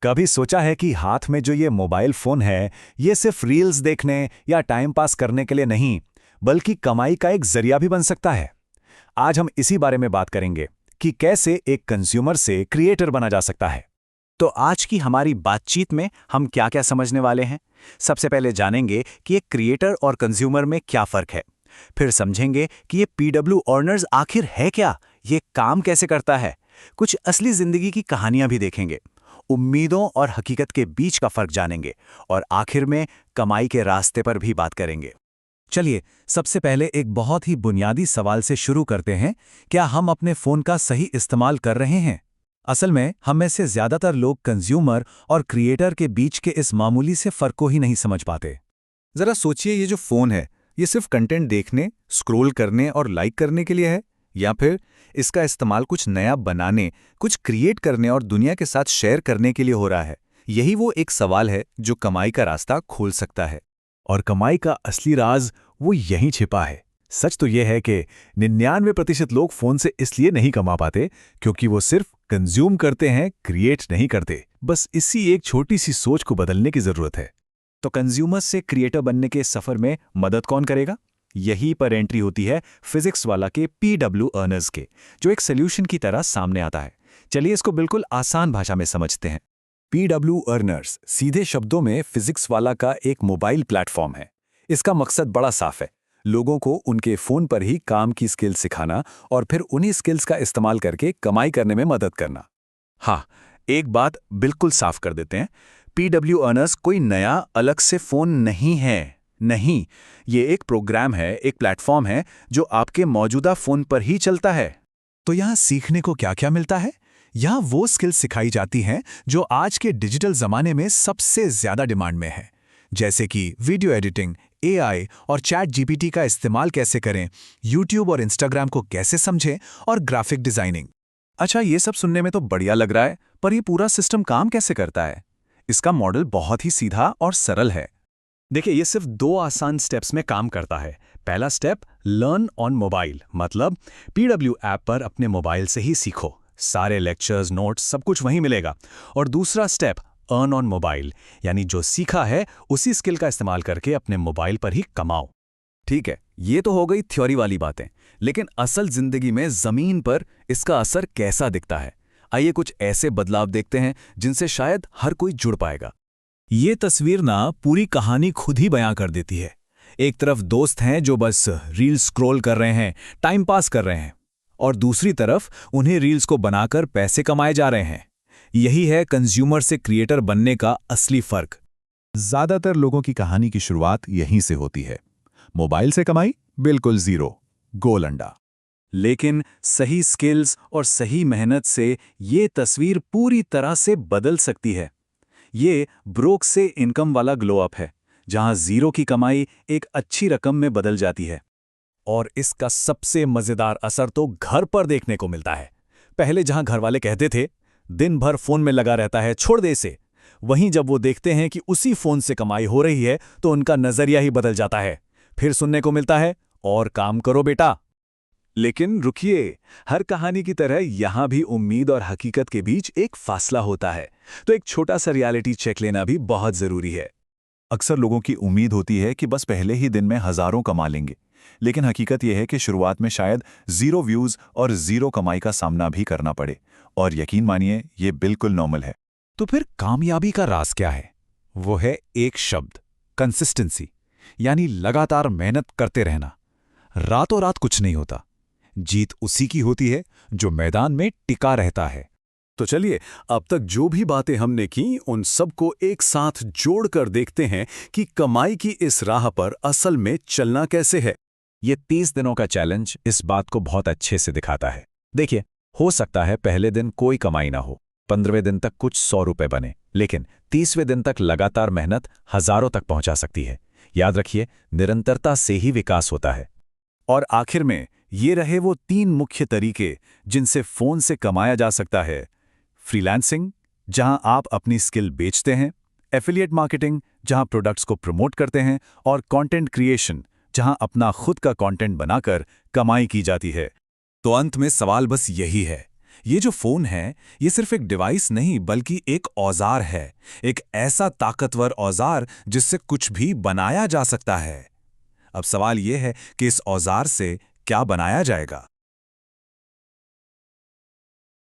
कभी सोचा है कि हाथ में जो ये मोबाइल फोन है, ये सिर्फ रील्स देखने या टाइम पास करने के लिए नहीं, बल्कि कमाई का एक जरिया भी बन सकता है। आज हम इसी बारे में बात करेंगे कि कैसे एक कंज्यूमर से क्रिएटर बना जा सकता है। तो आज की हमारी बातचीत में हम क्या क्या समझने वाले हैं। सबसे पहले जानेंगे कि एक क्रिएटर और कंज्यूमर में क्या फर्क है। फिर समझेंगे कि ये पीडब्ल्यू अर्नर्स आखिर है क्या, ये काम कैसे करता है। कुछ असली जिंदगी की कहानियां भी देखेंगे, उम्मीदों और हकीकत के बीच का फर्क जानेंगे और आखिर में कमाई के रास्ते पर भी बात करेंगे। चलिए, सबसे पहले एक बहुत ही बुनियादी सवाल से शुरू करते हैं। क्या हम अपने फोन का सही इस्तेमाल कर रहे हैं? असल में हम में से ज्यादातर लोग कंज्यूमर और क्रिएटर के बीच के इस मामूली से फर्क को ही नहीं समझ पाते। जरा सोचिए, ये जो फोन है, ये सिर्फ कंटेंट देखने, स्क्रॉल करने और लाइक करने के लिए है, या फिर इसका इस्तेमाल कुछ नया बनाने, कुछ क्रिएट करने और दुनिया के साथ शेयर करने के लिए हो रहा है? यही वो एक सवाल है जो कमाई का रास्ता खोल सकता है। और कमाई का असली राज वो यहीं छिपा है। सच तो यह है कि 99% लोग फोन से इसलिए नहीं कमा पाते क्योंकि वो सिर्फ कंज्यूम करते हैं, क्रिएट नहीं करते। बस इसी एक छोटी सी सोच को बदलने की जरूरत है। तो कंज्यूमर से क्रिएटर बनने के सफर में मदद कौन करेगा? यहीं पर एंट्री होती है फिजिक्स वाला के पीडब्ल्यू अर्नर्स के, जो एक सोल्यूशन की तरह सामने आता है। चलिए इसको बिल्कुल आसान भाषा में समझते हैं। पीडब्ल्यू अर्नर्स सीधे शब्दों में फिजिक्स वाला का एक मोबाइल प्लेटफॉर्म है। इसका मकसद बड़ा साफ है, लोगों को उनके फोन पर ही काम की स्किल्स सिखाना और फिर उन्हीं स्किल्स का इस्तेमाल करके कमाई करने में मदद करना। हाँ, एक बात बिल्कुल साफ कर देते हैं, पीडब्ल्यू अर्नर्स कोई नया अलग से फोन नहीं है। नहीं, ये एक प्रोग्राम है, एक प्लेटफॉर्म है जो आपके मौजूदा फोन पर ही चलता है। तो यहाँ सीखने को क्या क्या मिलता है? यहाँ वो स्किल्स सिखाई जाती हैं जो आज के डिजिटल जमाने में सबसे ज्यादा डिमांड में है, जैसे कि वीडियो एडिटिंग, एआई और चैट जीपीटी का इस्तेमाल कैसे करें, यूट्यूब और इंस्टाग्राम को कैसे समझें और ग्राफिक डिजाइनिंग। अच्छा, ये सब सुनने में तो बढ़िया लग रहा है, पर ये पूरा सिस्टम काम कैसे करता है? इसका मॉडल बहुत ही सीधा और सरल है। देखिए, ये सिर्फ 2 आसान स्टेप्स में काम करता है। पहला स्टेप, लर्न ऑन मोबाइल, मतलब पीडब्ल्यू ऐप पर अपने मोबाइल से ही सीखो, सारे लेक्चर्स, नोट्स सब कुछ वहीं मिलेगा। और दूसरा स्टेप, अर्न ऑन मोबाइल, यानी जो सीखा है उसी स्किल का इस्तेमाल करके अपने मोबाइल पर ही कमाओ। ठीक है, ये तो हो गई थ्योरी वाली बातें, लेकिन असल जिंदगी में जमीन पर इसका असर कैसा दिखता है? आइए कुछ ऐसे बदलाव देखते हैं जिनसे शायद हर कोई जुड़ पाएगा। ये तस्वीर ना पूरी कहानी खुद ही बयां कर देती है। एक तरफ दोस्त हैं जो बस रील्स स्क्रॉल कर रहे हैं, टाइम पास कर रहे हैं, और दूसरी तरफ उन्हें रील्स को बनाकर पैसे कमाए जा रहे हैं। यही है कंज्यूमर से क्रिएटर बनने का असली फर्क। ज्यादातर लोगों की कहानी की शुरुआत यहीं से होती है। मोबाइल से कमाई बिल्कुल जीरो, गोल अंडा। लेकिन सही स्किल्स और सही मेहनत से ये तस्वीर पूरी तरह से बदल सकती है। ये ब्रोक से इनकम वाला ग्लो अप है, जहां जीरो की कमाई एक अच्छी रकम में बदल जाती है। और इसका सबसे मजेदार असर तो घर पर देखने को मिलता है। पहले जहां घर वाले कहते थे दिन भर फोन में लगा रहता है, छोड़ दे इसे, वहीं जब वो देखते हैं कि उसी फोन से कमाई हो रही है तो उनका नजरिया ही बदल जाता है। फिर सुनने को मिलता है, और काम करो बेटा। लेकिन रुकिए, हर कहानी की तरह यहां भी उम्मीद और हकीकत के बीच एक फासला होता है। तो एक छोटा सा रियलिटी चेक लेना भी बहुत जरूरी है। अक्सर लोगों की उम्मीद होती है कि बस पहले ही दिन में हजारों कमा लेंगे, लेकिन हकीकत यह है कि शुरुआत में शायद 0 व्यूज और 0 कमाई का सामना भी करना पड़े। और यकीन मानिए, ये बिल्कुल नॉर्मल है। तो फिर कामयाबी का राज क्या है? वो है एक शब्द, कंसिस्टेंसी, यानी लगातार मेहनत करते रहना। रातों रात कुछ नहीं होता, जीत उसी की होती है जो मैदान में टिका रहता है। तो चलिए, अब तक जो भी बातें हमने की उन सबको एक साथ जोड़कर देखते हैं कि कमाई की इस राह पर असल में चलना कैसे है। ये 30 दिनों का चैलेंज इस बात को बहुत अच्छे से दिखाता है। देखिए, हो सकता है पहले दिन कोई कमाई ना हो, 15वें दिन तक कुछ 100 रुपए बने, लेकिन 30वें दिन तक लगातार मेहनत हजारों तक पहुंचा सकती है। याद रखिए, निरंतरता से ही विकास होता है। और आखिर में ये रहे वो 3 मुख्य तरीके जिनसे फोन से कमाया जा सकता है। फ्रीलांसिंग, जहां आप अपनी स्किल बेचते हैं, एफिलिएट मार्केटिंग, जहां प्रोडक्ट्स को प्रमोट करते हैं, और कंटेंट क्रिएशन, जहां अपना खुद का कंटेंट बनाकर कमाई की जाती है। तो अंत में सवाल बस यही है ये जो फ़ोन है, ये सिर्फ एक डिवाइस नहीं बल्कि एक औजार है, एक ऐसा ताकतवर औजार जिससे कुछ भी बनाया जा सकता है। अब सवाल ये है कि इस औजार से क्या बनाया जाएगा?